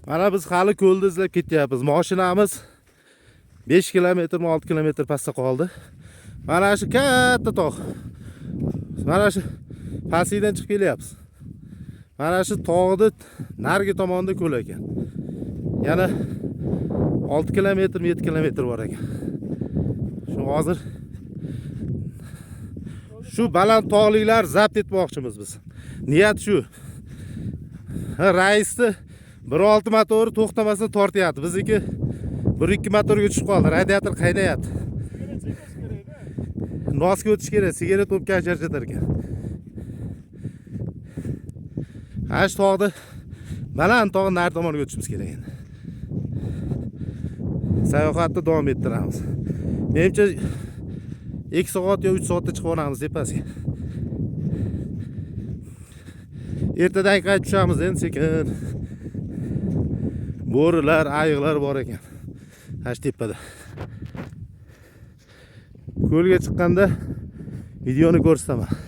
Mana biz hali ko'lni izlab ketyapmiz. Mashinamiz 5 kilometr, 6 kilometr pastda qoldi. Mana shu katta tog'. Mana shu pastdan chiqib kelyapmiz. Mana shu tog'ni narigi tomonda ko'l ekan. Yana 6 kilometr, 7 kilometr bor ekan. Shu hozir shu baland tog'liklar zabt etmoqchimiz biz. Niyat shu. Raisni 1.6 motori to'xtamasdan tortyapti. Bizniki 1.2 motorga tushib qoldi. Radiator qaynayapti. Nosga o'tish kerak, sigaret o'pgan charchatar ekan. Ash tog'ni baland tog'ni nari tomonga o'tishimiz kerak endi. Sayohatni davom ettiramiz. Menimcha 2 soat yo 3 soatda chiqib olamiz tepasiga. Ertadan qaytib tushamiz endi sekin. Bo'rilar, ayiqlar bor ekan. Ash tepada. Ko'lga chiqqanda videoni ko'rsataman.